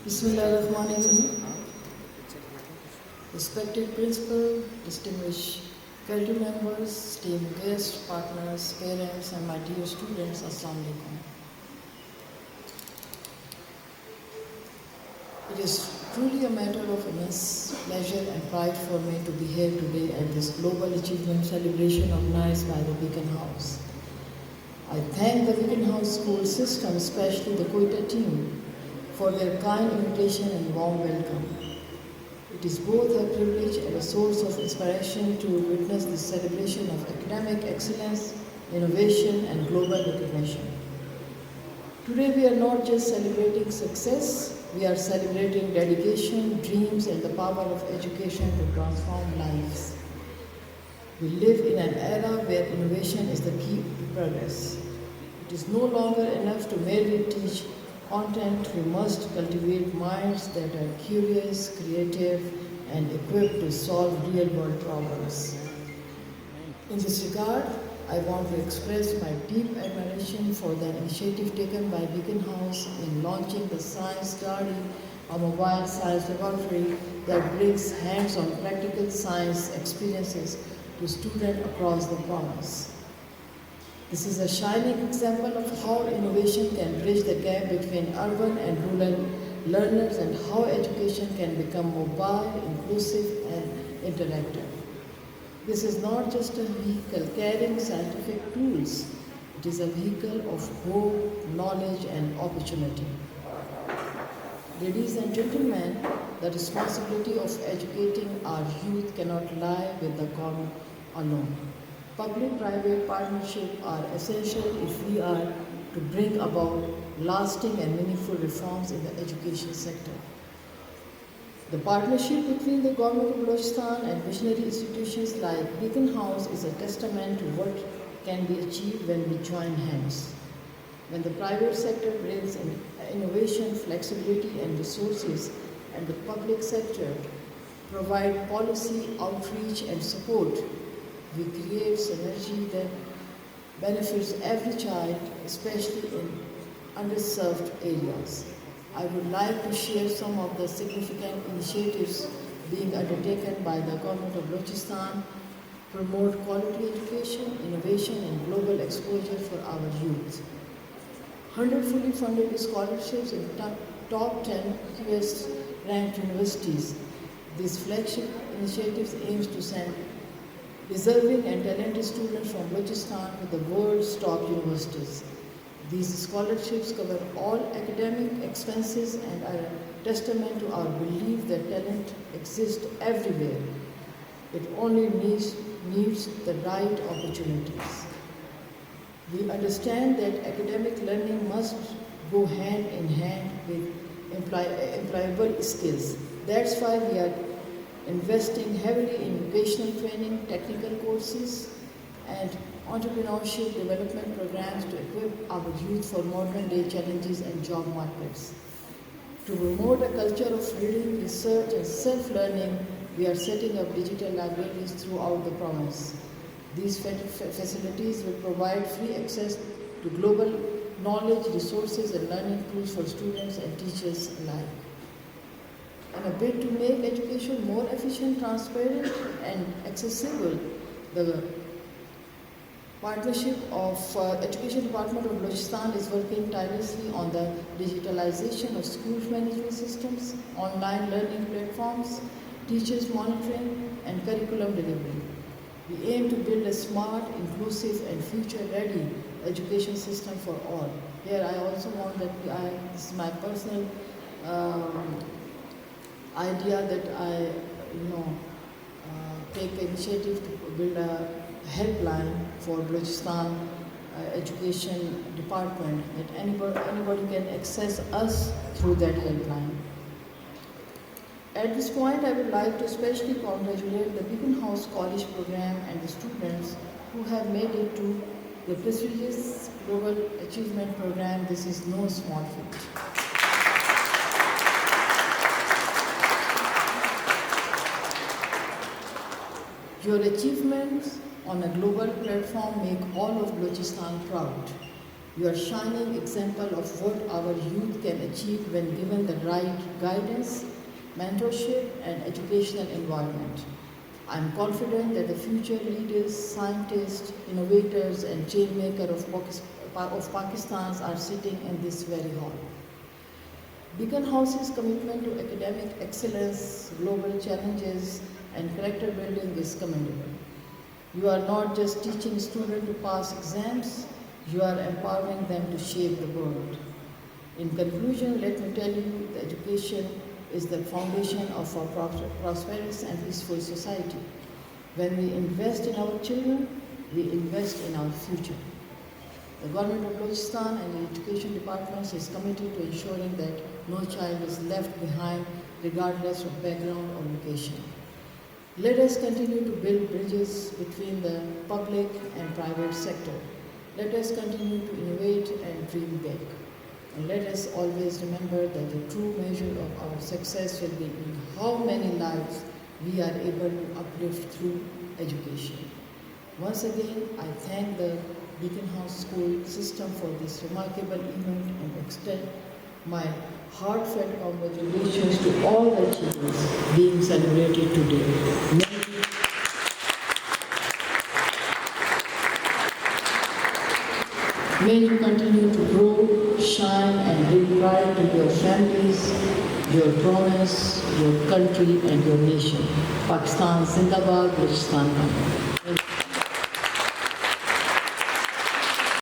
Bismillahirrahmanirrahim. Respected principal, distinguished faculty members, esteemed guests, partners, parents, and my dear students, Assalamu alaikum. It is truly a matter of immense pleasure and pride for me to be here today at this global achievement celebration organized by the Beacon House. I thank the Beacon House school system, especially the Quetta team, for their kind invitation and warm welcome. It is both a privilege and a source of inspiration to witness this celebration of academic excellence, innovation, and global recognition. Today we are not just celebrating success, we are celebrating dedication, dreams, and the power of education to transform lives. We live in an era where innovation is the key to progress. It is no longer enough to merely teach content. We must cultivate minds that are curious, creative, and equipped to solve real-world problems. In this regard, I want to express my deep admiration for the initiative taken by Beacon House in launching the Science Garden, a mobile science laboratory that brings hands-on practical science experiences to students across the province. This is a shining example of how innovation can bridge the gap between urban and rural learners and how education can become mobile, inclusive, and interactive. This is not just a vehicle carrying scientific tools, it is a vehicle of hope, knowledge, and opportunity. Ladies and gentlemen, the responsibility of educating our youth cannot lie with the government alone. Public-private partnerships are essential if we are to bring about lasting and meaningful reforms in the education sector. The partnership between the Government of Balochistan and visionary institutions like Beacon House is a testament to what can be achieved when we join hands. When the private sector brings in innovation, flexibility, and resources, and the public sector provide policy, outreach, and support, we create synergy that benefits every child, especially in underserved areas. I would like to share some of the significant initiatives being undertaken by the Government of Balochistan to promote quality education, innovation, and global exposure for our youth. 100 fully funded scholarships in top 10 US ranked universities. These flagship initiatives aims to send deserving and talented students from Balochistan to the world's top universities. These scholarships cover all academic expenses and are a testament to our belief that talent exists everywhere. It only needs the right opportunities. We understand that academic learning must go hand in hand with employable skills. That's why we are investing heavily in vocational training, technical courses, and entrepreneurship development programs to equip our youth for modern-day challenges and job markets. To promote a culture of reading, research, and self-learning, we are setting up digital libraries throughout the province. These facilities will provide free access to global knowledge, resources, and learning tools for students and teachers alike. In a bid to make education more efficient, transparent, and accessible, the partnership of Education Department of Balochistan is working tirelessly on the digitalization of school management systems, online learning platforms, teachers monitoring, and curriculum delivery. We aim to build a smart, inclusive, and future-ready education system for all. Here I also want that this is my personal idea that I, take the initiative to build a helpline for Balochistan Education Department, that anybody can access us through that helpline. At this point, I would like to especially congratulate the Beacon House College program and the students who have made it to the prestigious Global Achievement Program. This is no small feat. Your achievements on a global platform make all of Balochistan proud. You are a shining example of what our youth can achieve when given the right guidance, mentorship, and educational environment. I am confident that the future leaders, scientists, innovators, and changemakers of Pakistan are sitting in this very hall. Beacon House's commitment to academic excellence, global challenges, and character building is commendable. You are not just teaching students to pass exams, you are empowering them to shape the world. In conclusion, let me tell you, the education is the foundation of our prosperous and peaceful society. When we invest in our children, we invest in our future. The government of Balochistan and the education departments is committed to ensuring that no child is left behind regardless of background or location. Let us continue to build bridges between the public and private sector. Let us continue to innovate and dream big. And let us always remember that the true measure of our success will be in how many lives we are able to uplift through education. Once again, I thank the Beacon House School system for this remarkable event and extend my heartfelt congratulations to all the achievements being celebrated today. May you continue to grow, shine, and bring pride to your families, your promise, your country, and your nation. Pakistan Zindabad, Balochistan.